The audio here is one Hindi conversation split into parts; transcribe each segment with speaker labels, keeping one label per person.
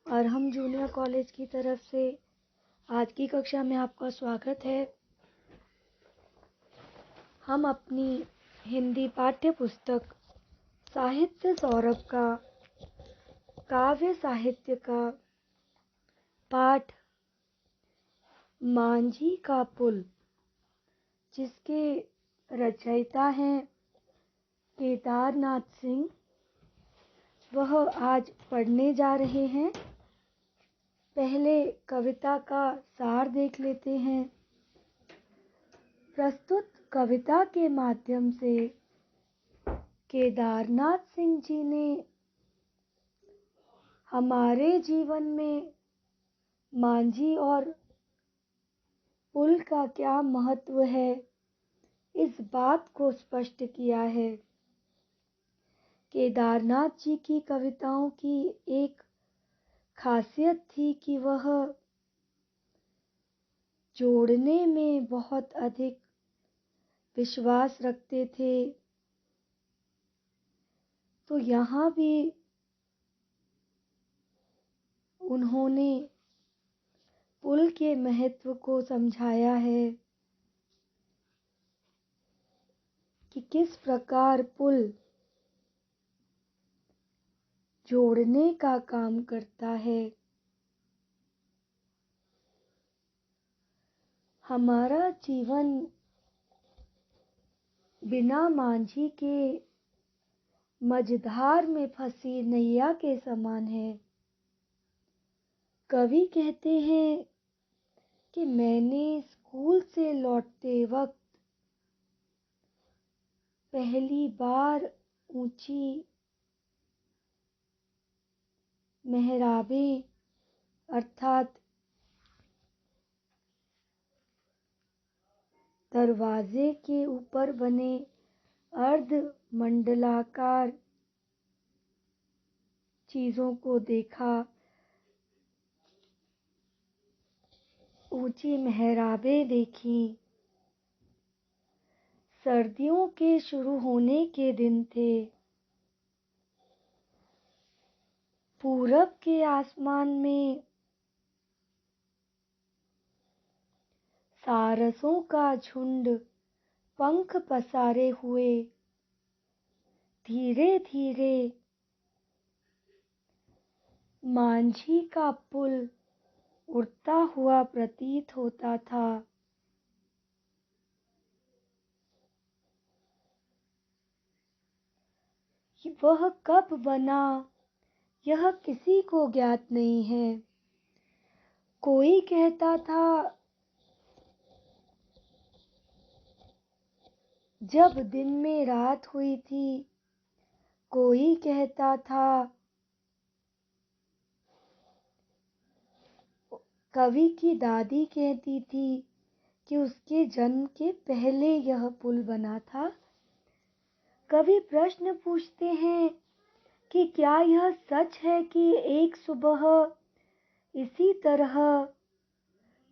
Speaker 1: अरहम जूनियर कॉलेज की तरफ से आज की कक्षा में आपका स्वागत है। हम अपनी हिंदी पाठ्य पुस्तक साहित्य सौरभ का काव्य साहित्य का पाठ मांझी का पुल, जिसके रचयिता हैं केदारनाथ सिंह, वह आज पढ़ने जा रहे हैं। पहले कविता का सार देख लेते हैं। प्रस्तुत कविता के माध्यम से केदारनाथ सिंह जी ने हमारे जीवन में मांझी और पुल का क्या महत्व है, इस बात को स्पष्ट किया है। केदारनाथ जी की कविताओं की एक खासियत थी कि वह जोड़ने में बहुत अधिक विश्वास रखते थे। तो यहाँ भी उन्होंने पुल के महत्व को समझाया है कि किस प्रकार पुल जोड़ने का काम करता है। हमारा जीवन बिना मांझी के मझधार में फंसी नैया के समान है। कवि कहते हैं कि मैंने स्कूल से लौटते वक्त पहली बार ऊंची मेहराबें अर्थात दरवाजे के ऊपर बने अर्ध मंडलाकार चीजों को देखा। ऊंची मेहराबें देखी। सर्दियों के शुरू होने के दिन थे। पूरब के आसमान में सारसों का झुंड पंख पसारे हुए धीरे धीरे मांझी का पुल उड़ता हुआ प्रतीत होता था। वह कब बना यह किसी को ज्ञात नहीं है। कोई कहता था जब दिन में रात हुई थी, कोई कहता था कवि की दादी कहती थी कि उसके जन्म के पहले यह पुल बना था। कवि प्रश्न पूछते हैं कि क्या यह सच है कि एक सुबह इसी तरह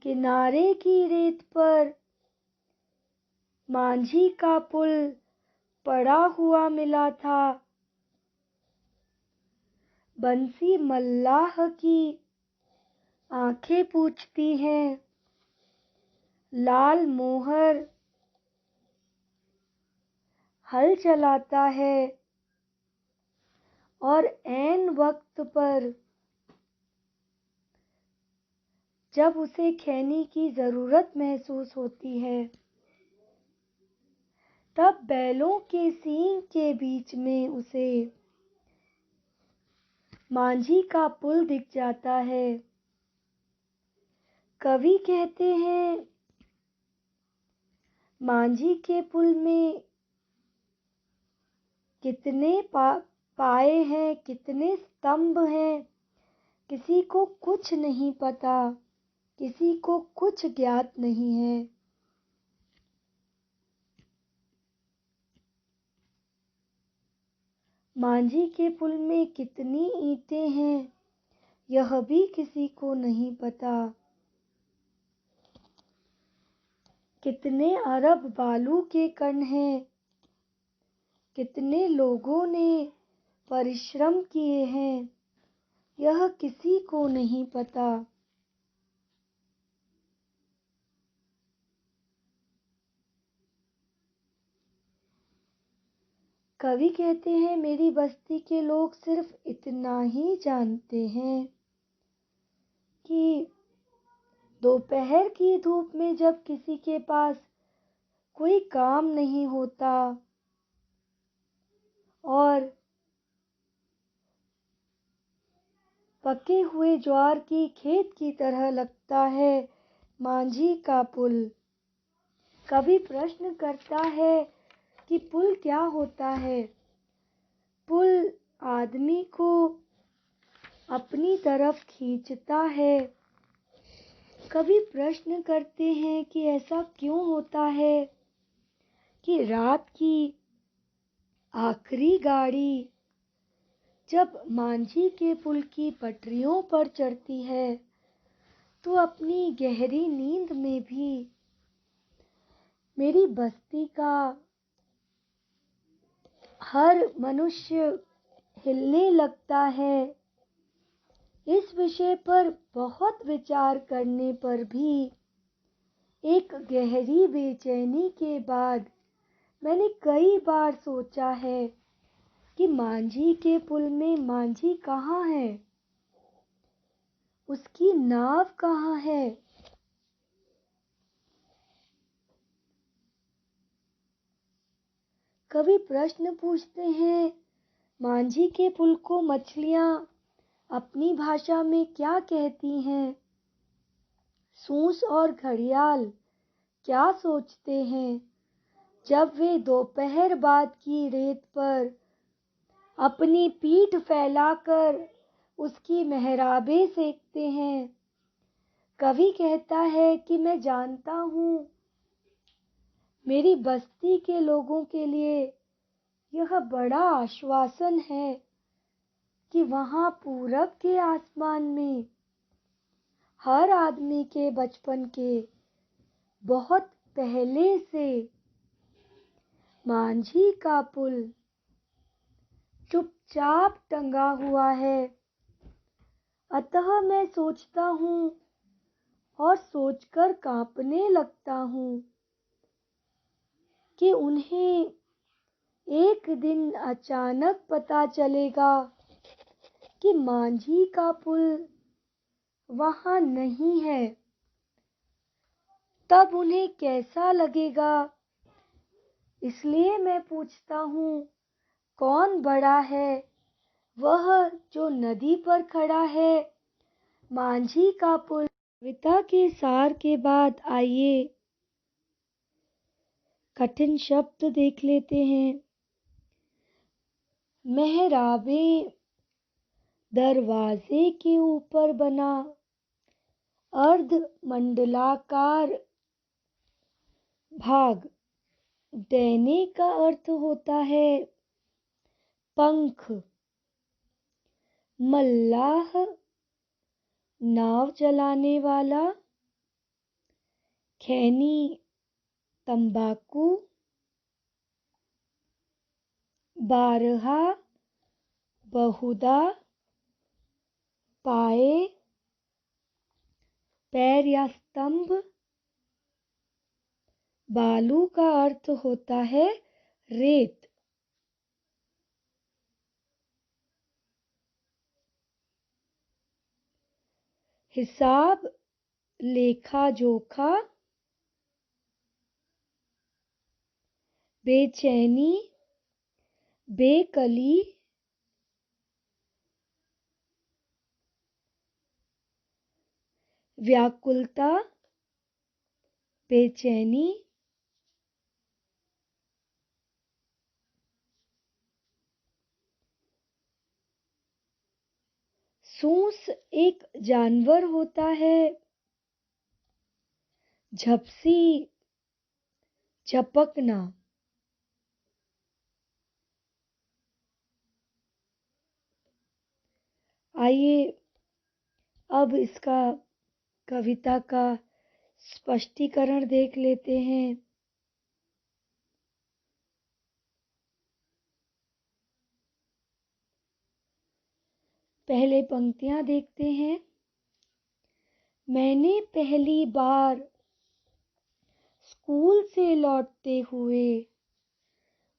Speaker 1: किनारे की रेत पर मांझी का पुल पड़ा हुआ मिला था। बंसी मल्लाह की आंखें पूछती हैं, लाल मोहर हल चलाता है और ऐन वक्त पर जब उसे खैनी की जरूरत महसूस होती है, तब बैलों के सींग के बीच में उसे मांझी का पुल दिख जाता है। कवि कहते हैं मांझी के पुल में कितने पाए हैं, कितने स्तंभ हैं, किसी को कुछ नहीं पता, किसी को कुछ ज्ञात नहीं है। मांझी के पुल में कितनी ईंटें हैं, यह भी किसी को नहीं पता। कितने अरब बालू के कण हैं, कितने लोगों ने परिश्रम किए हैं, यह किसी को नहीं पता। कवि कहते हैं, मेरी बस्ती के लोग सिर्फ इतना ही जानते हैं कि दोपहर की धूप में जब किसी के पास कोई काम नहीं होता और पके हुए ज्वार की खेत की तरह लगता है मांझी का पुल। कवि प्रश्न करता है कि पुल क्या होता है। पुल आदमी को अपनी तरफ खींचता है। कवि प्रश्न करते हैं कि ऐसा क्यों होता है कि रात की आखिरी गाड़ी जब मांझी के पुल की पटरियों पर चढ़ती है तो अपनी गहरी नींद में भी मेरी बस्ती का हर मनुष्य हिलने लगता है। इस विषय पर बहुत विचार करने पर भी एक गहरी बेचैनी के बाद मैंने कई बार सोचा है कि मांझी के पुल में मांझी कहाँ है, उसकी नाव कहाँ है। कवि प्रश्न पूछते हैं, मांझी के पुल को मछलियां अपनी भाषा में क्या कहती हैं? सूंस और घड़ियाल क्या सोचते हैं जब वे दोपहर बाद की रेत पर अपनी पीठ फैलाकर उसकी मेहराबें सेकते हैं? कवि कहता है कि मैं जानता हूँ, मेरी बस्ती के लोगों के लिए यह बड़ा आश्वासन है कि वहाँ पूरब के आसमान में हर आदमी के बचपन के बहुत पहले से मांझी का पुल चुपचाप टंगा हुआ है। अतः मैं सोचता हूँ और सोचकर कांपने लगता हूँ कि उन्हें एक दिन अचानक पता चलेगा कि मांझी का पुल वहां नहीं है। तब उन्हें कैसा लगेगा? इसलिए मैं पूछता हूँ, कौन बड़ा है, वह जो नदी पर खड़ा है, मांझी का पुल? कविता के सार के बाद आइए कठिन शब्द देख लेते हैं। मेहराबें दरवाजे के ऊपर बना अर्ध मंडलाकार भाग। डैने का अर्थ होता है पंख। मल्लाह नाव चलाने वाला। खैनी तंबाकू। बारहा बहुधा। पाए पैर या स्तंभ। बालू का अर्थ होता है रेत। हिसाब लेखा जोखा। बेचैनी बेकली। व्याकुलता बेचैनी। सूंस एक जानवर होता है। झपसी झपकना। आइए अब इसका कविता का स्पष्टीकरण देख लेते हैं। पहले पंक्तियां देखते हैं। मैंने पहली बार स्कूल से लौटते हुए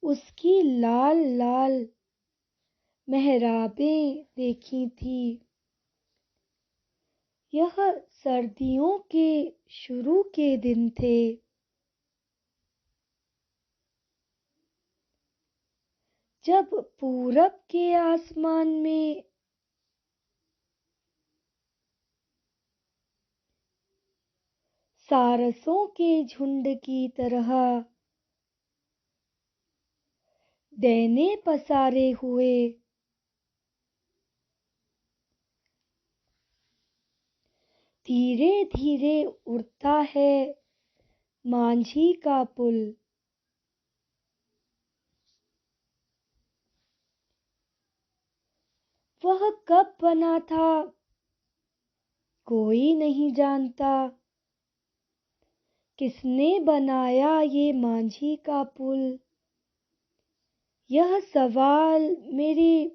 Speaker 1: उसकी लाल लाल मेहराबें देखी थी। यह सर्दियों के शुरू के दिन थे। जब पूरब के आसमान में सारसों के झुंड की तरह दैने पसारे हुए धीरे धीरे उड़ता है मांझी का पुल। वह कब बना था कोई नहीं जानता। किसने बनाया ये मांझी का पुल? यह सवाल मेरी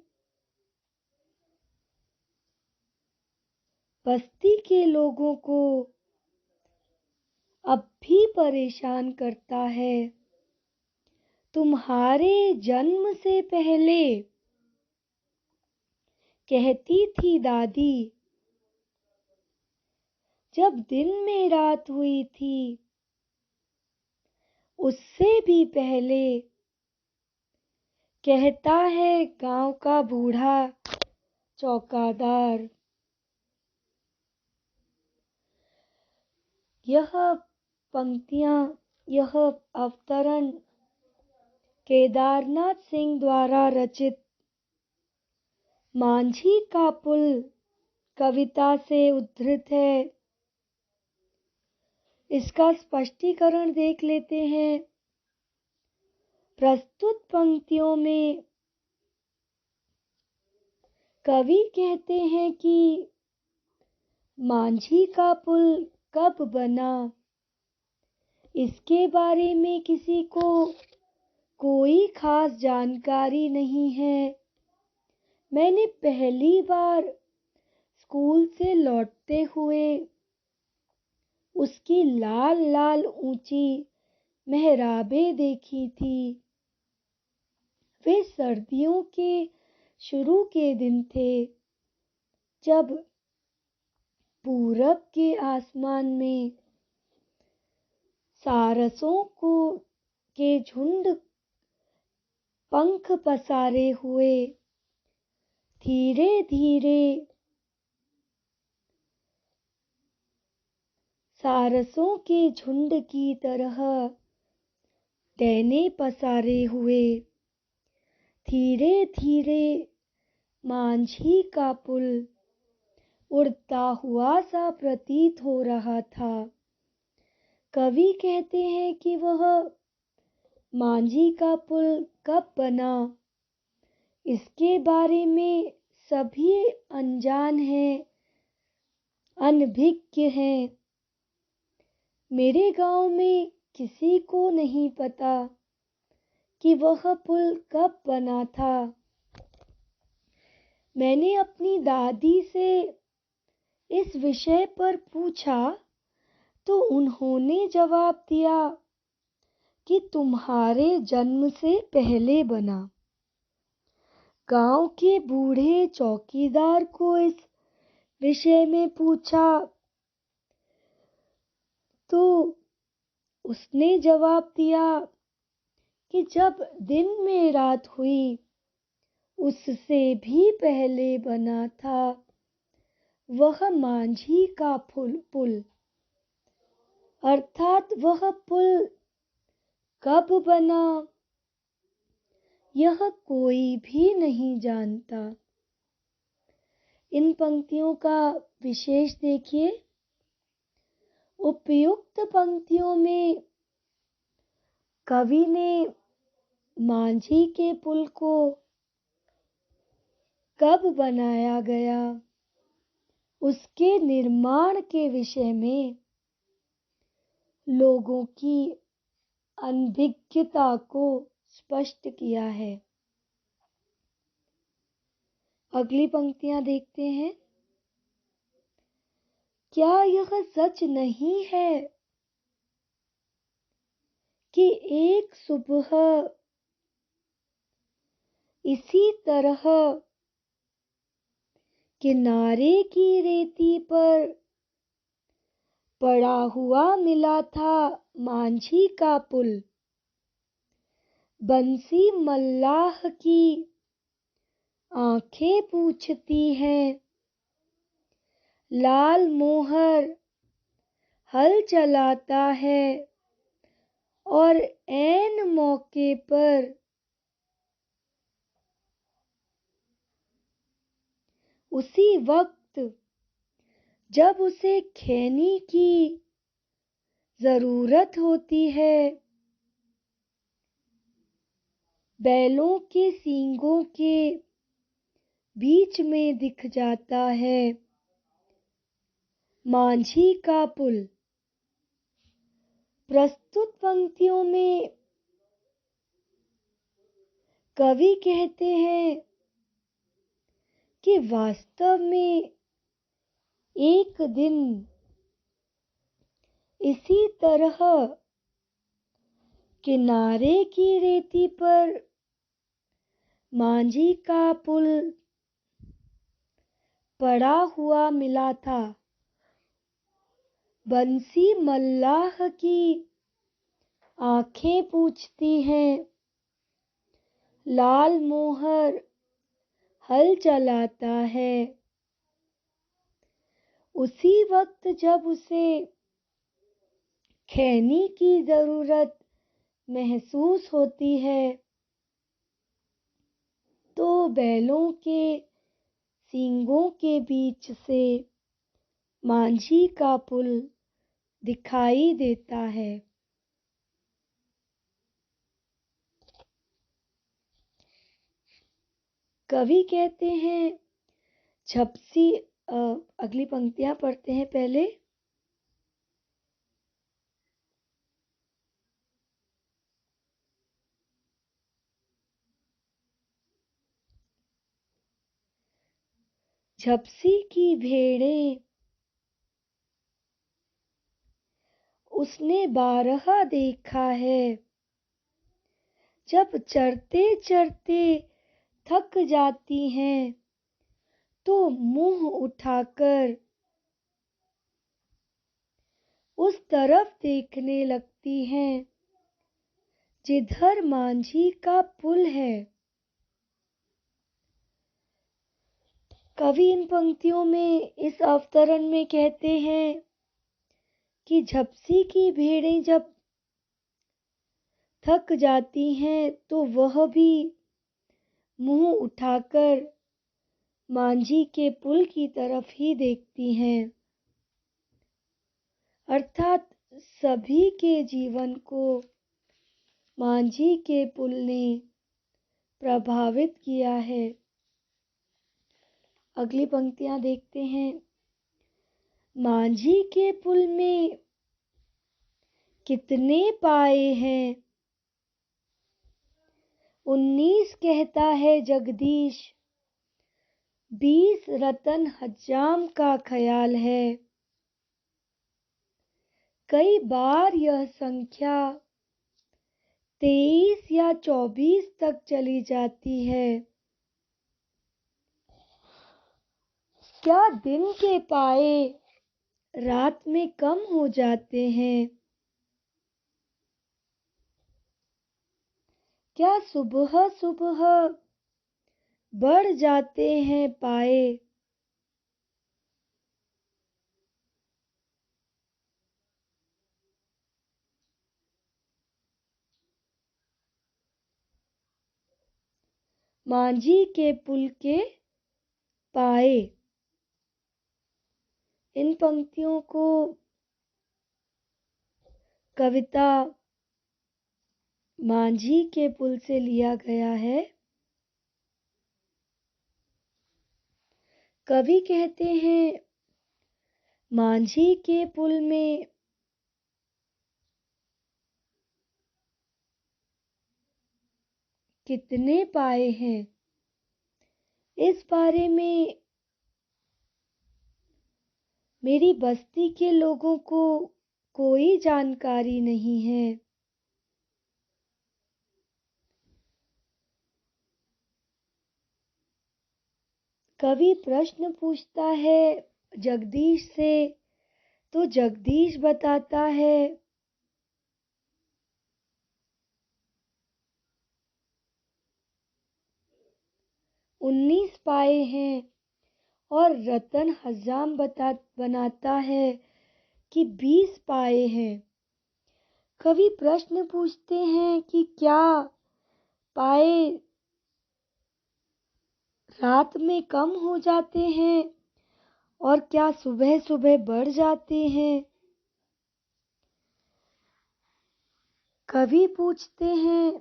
Speaker 1: बस्ती के लोगों को अब भी परेशान करता है। तुम्हारे जन्म से पहले, कहती थी दादी, जब दिन में रात हुई थी, उससे भी पहले, कहता है गांव का बूढ़ा चौकीदार। यह पंक्तियां, यह अवतरण केदारनाथ सिंह द्वारा रचित मांझी का पुल कविता से उद्धृत है। इसका स्पष्टीकरण देख लेते हैं। प्रस्तुत पंक्तियों में कवि कहते हैं कि मांझी का पुल कब बना, इसके बारे में किसी को कोई खास जानकारी नहीं है। मैंने पहली बार स्कूल से लौटते हुए उसकी लाल लाल ऊंची मेहराबें देखी थी। वे सर्दियों के शुरू के दिन थे, जब पूरब के आसमान में सारसों को के झुंड पंख पसारे हुए धीरे धीरे सारसों के झुंड की तरह दैने पसारे हुए धीरे धीरे मांझी का पुल उड़ता हुआ सा प्रतीत हो रहा था। कवि कहते हैं कि वह मांझी का पुल कब बना, इसके बारे में सभी अनजान हैं, अनभिज्ञ हैं। मेरे गांव में किसी को नहीं पता कि वह पुल कब बना था। मैंने अपनी दादी से इस विषय पर पूछा तो उन्होंने जवाब दिया कि तुम्हारे जन्म से पहले बना। गांव के बूढ़े चौकीदार को इस विषय में पूछा तो उसने जवाब दिया कि जब दिन में रात हुई, उससे भी पहले बना था वह मांझी का पुल। अर्थात वह पुल कब बना, यह कोई भी नहीं जानता। इन पंक्तियों का विशेष देखिए। उपयुक्त पंक्तियों में कवि ने मांझी के पुल को कब बनाया गया, उसके निर्माण के विषय में लोगों की अनभिज्ञता को स्पष्ट किया है। अगली पंक्तियां देखते हैं। क्या यह सच नहीं है कि एक सुबह इसी तरह किनारे की रेती पर पड़ा हुआ मिला था मांझी का पुल। बंसी मल्लाह की आंखें पूछती हैं, लाल मोहर हल चलाता है और ऐन मौके पर उसी वक्त जब उसे खैनी की जरूरत होती है, बैलों के सींगों के बीच में दिख जाता है मांझी का पुल। प्रस्तुत पंक्तियों में कवि कहते हैं कि वास्तव में एक दिन इसी तरह किनारे की रेती पर मांझी का पुल पड़ा हुआ मिला था। बंसी मल्लाह की आंखें पूछती हैं, लाल मोहर हल चलाता है। उसी वक्त जब उसे खैनी की जरूरत महसूस होती है, तो बैलों के सींगों के बीच से मांझी का पुल दिखाई देता है। कवि कहते हैं झपसी अगली पंक्तियां पढ़ते हैं पहले। झपसी की भेड़ें उसने बारहा देखा है, जब चरते चरते थक जाती हैं तो मुंह उठाकर उस तरफ देखने लगती हैं जिधर मांझी का पुल है। कवि इन पंक्तियों में इस अवतरण में कहते हैं कि झपसी की भेड़ें जब थक जाती हैं तो वह भी मुंह उठाकर मांझी के पुल की तरफ ही देखती हैं। अर्थात सभी के जीवन को मांझी के पुल ने प्रभावित किया है। अगली पंक्तियां देखते हैं। मांझी के पुल में कितने पाए हैं, 19 कहता है जगदीश, 20 रतन हज्जाम का ख्याल है। कई बार यह संख्या 23 या 24 तक चली जाती है। क्या दिन के पाए रात में कम हो जाते हैं? क्या सुबह सुबह बढ़ जाते हैं पाए? मांझी के पुल के पाए। इन पंक्तियों को कविता मांझी के पुल से लिया गया है। कवि कहते हैं मांझी के पुल में कितने पाए हैं। इस बारे में मेरी बस्ती के लोगों को कोई जानकारी नहीं है। कवि प्रश्न पूछता है जगदीश से, तो जगदीश बताता है 19 पाए हैं, और रतन हजाम बनाता है कि 20 पाए हैं। कवि प्रश्न पूछते हैं कि क्या पाए रात में कम हो जाते हैं और क्या सुबह सुबह बढ़ जाते हैं। कवि पूछते हैं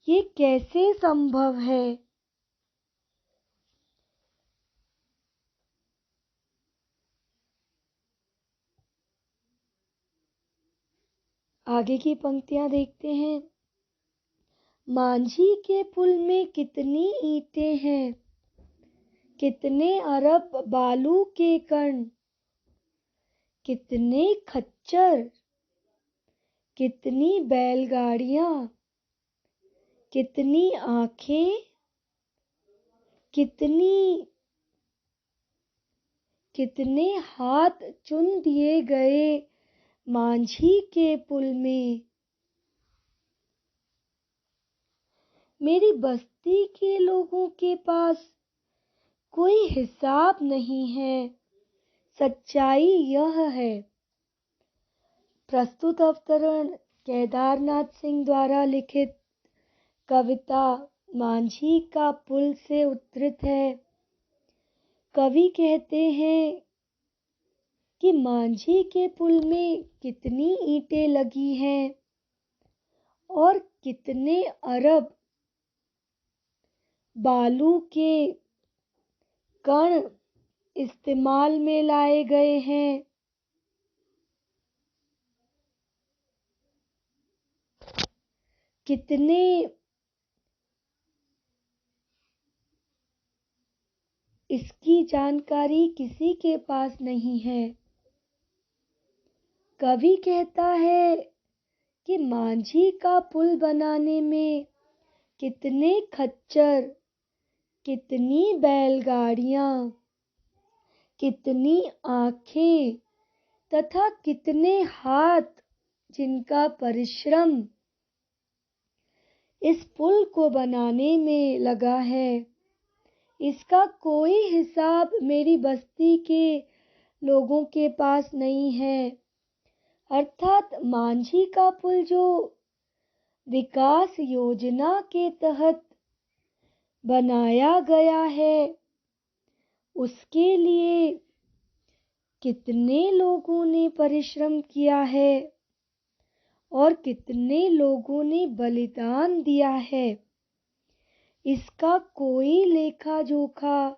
Speaker 1: ये कैसे संभव है। आगे की पंक्तियां देखते हैं। मांझी के पुल में कितनी ईंटें हैं, कितने अरब बालू के कण, कितने खच्चर, कितनी बैलगाड़ियां, कितनी आंखें, कितने हाथ चुन दिए गए मांझी के पुल में। मेरी बस्ती के लोगों के पास कोई हिसाब नहीं है। सच्चाई यह है। प्रस्तुत अवतरण केदारनाथ सिंह द्वारा लिखित कविता मांझी का पुल से उद्धृत है। कवि कहते हैं कि मांझी के पुल में कितनी ईंटें लगी हैं और कितने अरब बालू के कण इस्तेमाल में लाए गए हैं। कितने इसकी जानकारी किसी के पास नहीं है। कवि कहता है कि मांझी का पुल बनाने में कितने खच्चर, कितनी बैलगाड़ियां, कितनी आंखें तथा कितने हाथ जिनका परिश्रम इस पुल को बनाने में लगा है, इसका कोई हिसाब मेरी बस्ती के लोगों के पास नहीं है। अर्थात मांझी का पुल जो विकास योजना के तहत बनाया गया है, उसके लिए कितने लोगों ने परिश्रम किया है और कितने लोगों ने बलिदान दिया है, इसका कोई लेखा जोखा,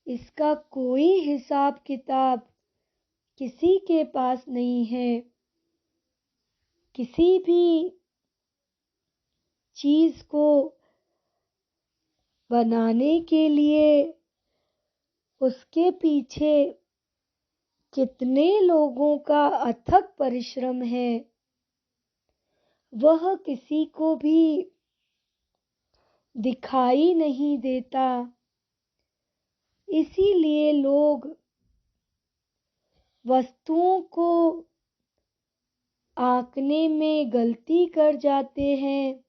Speaker 1: इसका कोई हिसाब किताब किसी के पास नहीं है। किसी भी चीज को बनाने के लिए उसके पीछे कितने लोगों का अथक परिश्रम है, वह किसी को भी दिखाई नहीं देता। इसीलिए लोग वस्तुओं को आंकने में गलती कर जाते हैं।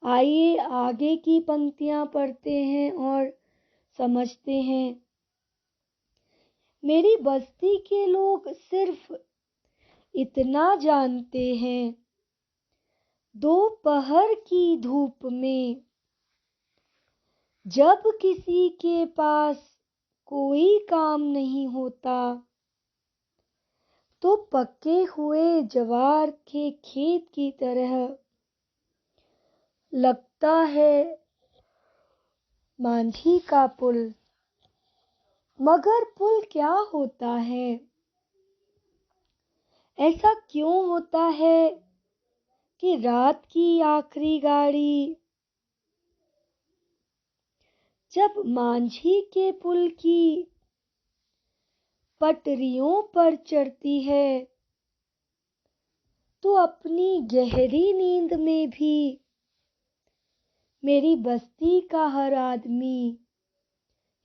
Speaker 1: आइए आगे की पंक्तियां पढ़ते हैं और समझते हैं। मेरी बस्ती के लोग सिर्फ इतना जानते हैं, दोपहर की धूप में जब किसी के पास कोई काम नहीं होता, तो पके हुए ज्वार के खेत की तरह लगता है मांझी का पुल। मगर पुल क्या होता है? ऐसा क्यों होता है कि रात की आखिरी गाड़ी जब मांझी के पुल की पटरियों पर चढ़ती है तो अपनी गहरी नींद में भी मेरी बस्ती का हर आदमी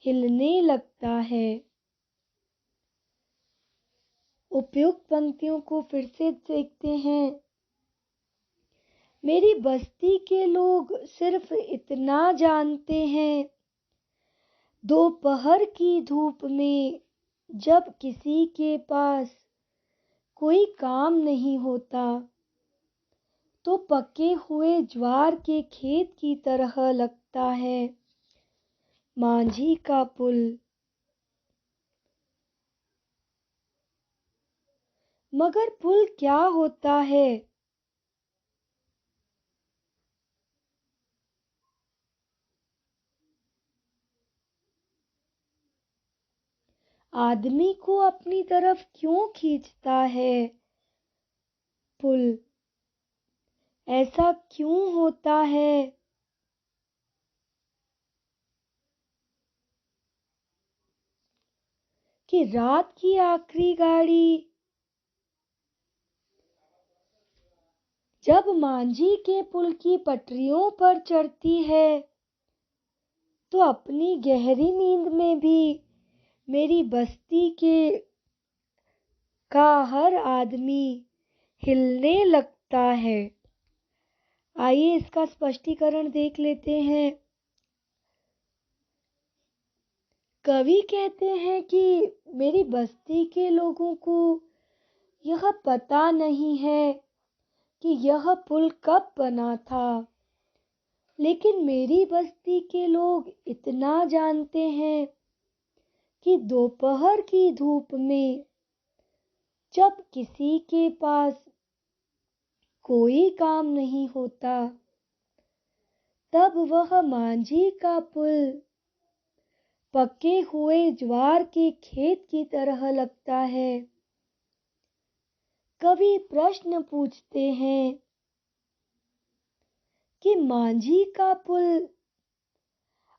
Speaker 1: हिलने लगता है। उपयुक्त पंक्तियों को फिर से देखते हैं। मेरी बस्ती के लोग सिर्फ इतना जानते हैं, दोपहर की धूप में जब किसी के पास कोई काम नहीं होता तो पके हुए ज्वार के खेत की तरह लगता है मांझी का पुल। मगर पुल क्या होता है? आदमी को अपनी तरफ क्यों खींचता है पुल? ऐसा क्यों होता है कि रात की आखिरी गाड़ी जब मांझी के पुल की पटरियों पर चढ़ती है तो अपनी गहरी नींद में भी मेरी बस्ती का हर आदमी हिलने लगता है। आइए इसका स्पष्टीकरण देख लेते हैं। कवि कहते हैं कि मेरी बस्ती के लोगों को यह पता नहीं है कि यह पुल कब बना था, लेकिन मेरी बस्ती के लोग इतना जानते हैं कि दोपहर की धूप में जब किसी के पास कोई काम नहीं होता तब वह मांझी का पुल पके हुए ज्वार के खेत की तरह लगता है। कवि प्रश्न पूछते हैं कि मांझी का पुल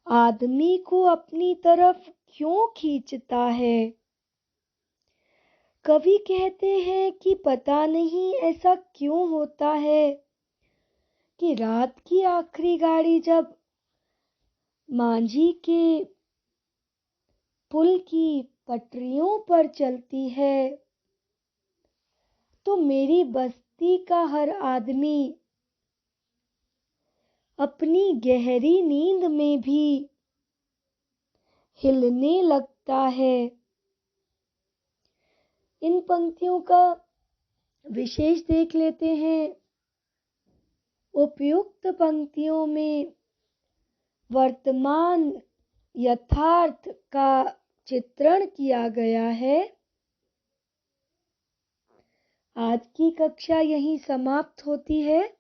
Speaker 1: आदमी को अपनी तरफ क्यों खींचता है? कवि कहते हैं कि पता नहीं ऐसा क्यों होता है कि रात की आखिरी गाड़ी जब मांझी के पुल की पटरियों पर चलती है तो मेरी बस्ती का हर आदमी अपनी गहरी नींद में भी हिलने लगता है। इन पंक्तियों का विशेष देख लेते हैं। उपयुक्त पंक्तियों में वर्तमान यथार्थ का चित्रण किया गया है। आज की कक्षा यहीं समाप्त होती है।